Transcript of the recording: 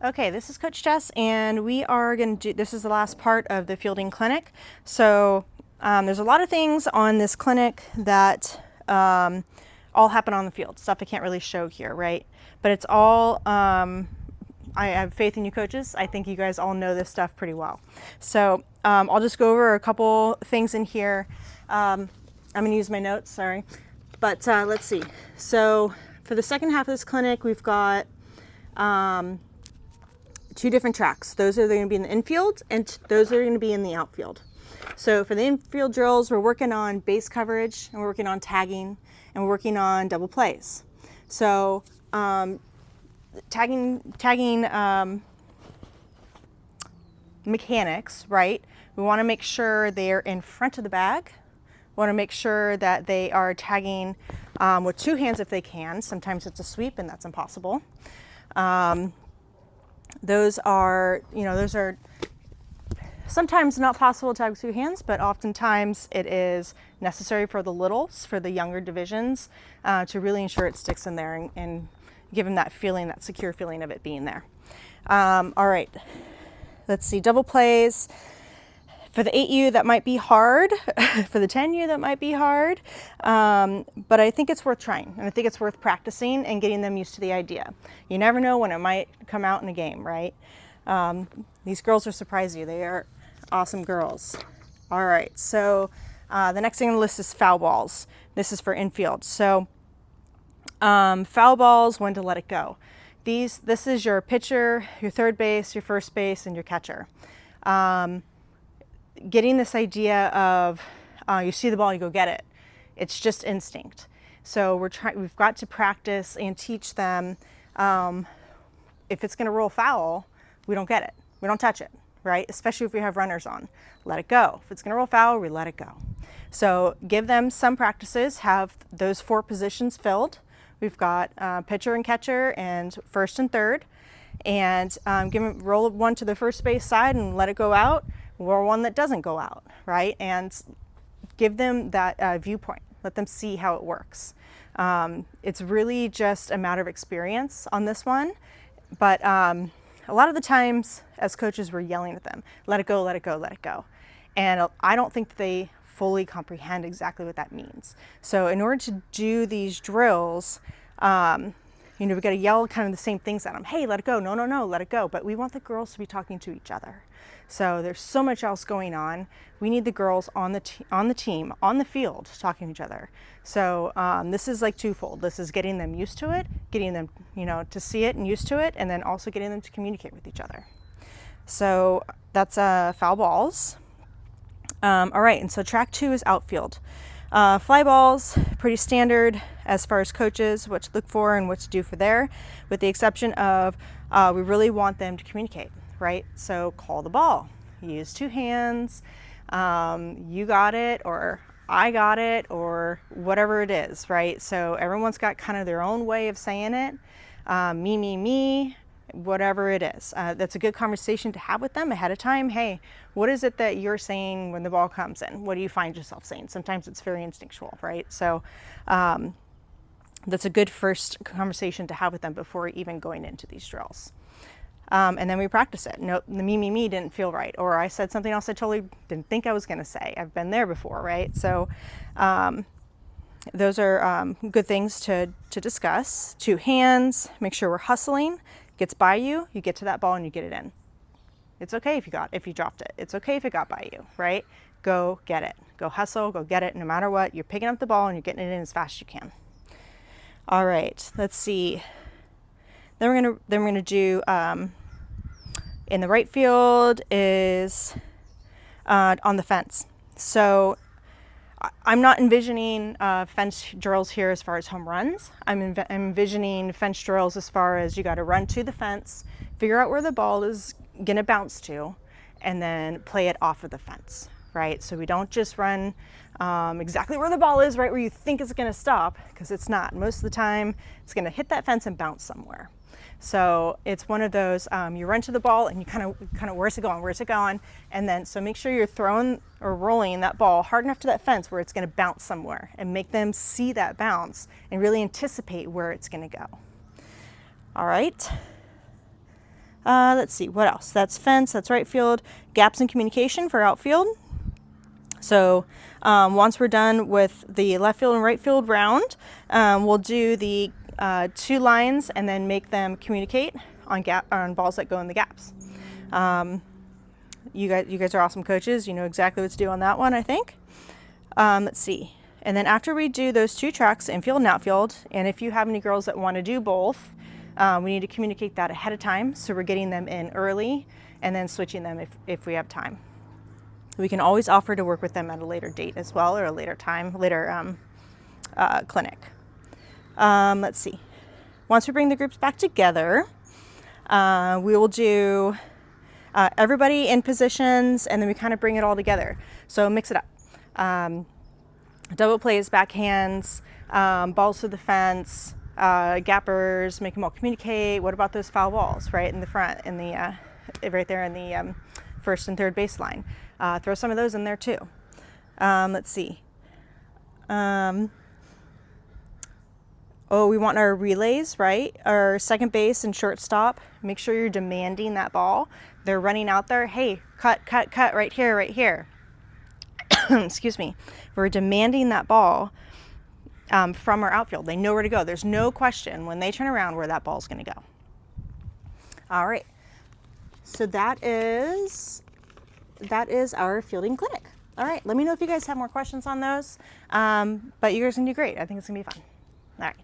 Okay, this is Coach Jess, and we are going to do, this is the last part of the fielding clinic. So there's a lot of things on this clinic that all happen on the field, stuff I can't really show here, right? But it's all, I have faith in you coaches. I think you guys all know this stuff pretty well. So I'll just go over a couple things in here. I'm going to use my notes, sorry. But let's see. So for the second half of this clinic, we've got two different tracks. Those are going to be in the infield, and those are going to be in the outfield. So for the infield drills, we're working on base coverage, and we're working on tagging, and we're working on double plays. So tagging mechanics, right? We want to make sure they're in front of the bag. We want to make sure that they are tagging with two hands if they can. Sometimes it's a sweep, and that's impossible. Those are sometimes not possible to tag with two hands, but oftentimes it is necessary for the littles, for the younger divisions, to really ensure it sticks in there and give them that feeling, that secure feeling of it being there. All right, let's see, double plays. For the 8U, that might be hard. For the 10U, that might be hard. But I think it's worth trying, and I think it's worth practicing and getting them used to the idea. You never know when it might come out in a game, right? These girls will surprise you. They are awesome girls. All right, so the next thing on the list is foul balls. This is for infield. So foul balls, when to let it go. This is your pitcher, your third base, your first base, and your catcher. Getting this idea of you see the ball, you go get it. It's just instinct. So we've got to practice and teach them if it's going to roll foul, we don't get it. We don't touch it, right? Especially if we have runners on. Let it go. If it's going to roll foul, we let it go. So give them some practices, have those 4 positions filled. We've got pitcher and catcher and first and third. And give them, roll one to the first base side and let it go out, or one that doesn't go out, right? And give them that viewpoint. Let them see how it works. It's really just a matter of experience on this one, but a lot of the times as coaches we're yelling at them, let it go, let it go, let it go. And I don't think they fully comprehend exactly what that means. So in order to do these drills, we've got to yell kind of the same things at them. Hey, let it go. No, no, no, let it go. But we want the girls to be talking to each other. So there's so much else going on. We need the girls on the team, on the field, talking to each other. So this is like twofold. This is getting them used to it, getting them, to see it and used to it, and then also getting them to communicate with each other. So that's foul balls. All right, and so track 2 is outfield. Fly balls, pretty standard as far as coaches, what to look for and what to do for there, with the exception of we really want them to communicate, right? So call the ball, use 2 hands, you got it, or I got it, or whatever it is, right? So everyone's got kind of their own way of saying it, me, whatever it is. That's a good conversation to have with them ahead of time. Hey, what is it that you're saying when the ball comes in? What do you find yourself saying? Sometimes it's very instinctual, right? So that's a good first conversation to have with them before even going into these drills. And then we practice it. No, the me didn't feel right, or I said something else I totally didn't think I was going to say. I've been there before, right? So those are good things to discuss. 2 hands, make sure we're hustling. Gets by you, you get to that ball and you get it in. It's okay if you dropped it. It's okay if it got by you, right? Go get it. Go hustle, go get it. No matter what, you're picking up the ball and you're getting it in as fast as you can. All right, let's see. Then we're gonna do in the right field is on the fence. So I'm not envisioning fence drills here as far as home runs. I'm envisioning fence drills as far as you got to run to the fence, figure out where the ball is going to bounce to, and then play it off of the fence, right? So we don't just run exactly where the ball is, right where you think it's going to stop, because it's not. Most of the time, it's going to hit that fence and bounce somewhere. So it's one of those, you run to the ball and you kind of, where's it going? And then, so make sure you're throwing or rolling that ball hard enough to that fence where it's going to bounce somewhere, and make them see that bounce and really anticipate where it's going to go. All right. Let's see, what else? That's fence, that's right field, gaps in communication for outfield. So once we're done with the left field and right field round, we'll do the 2 lines and then make them communicate on balls that go in the gaps. You guys are awesome coaches. You know exactly what to do on that one, I think. Let's see. And then after we do those 2 tracks, infield and outfield, and if you have any girls that want to do both, we need to communicate that ahead of time, so we're getting them in early and then switching them if we have time. We can always offer to work with them at a later date as well, or a later time, later clinic. Let's see. Once we bring the groups back together, we will do everybody in positions, and then we kind of bring it all together. So mix it up. Double plays, backhands, balls to the fence, gappers, make them all communicate. What about those foul balls right in the front, in the right there in the first and third baseline? Throw some of those in there too. Let's see. Oh, we want our relays, right? Our second base and shortstop. Make sure you're demanding that ball. They're running out there. Hey, cut, cut, cut, right here, right here. Excuse me. We're demanding that ball from our outfield. They know where to go. There's no question when they turn around where that ball's going to go. All right. So that is our fielding clinic. All right. Let me know if you guys have more questions on those. But you guys are going to do great. I think it's going to be fun. All right.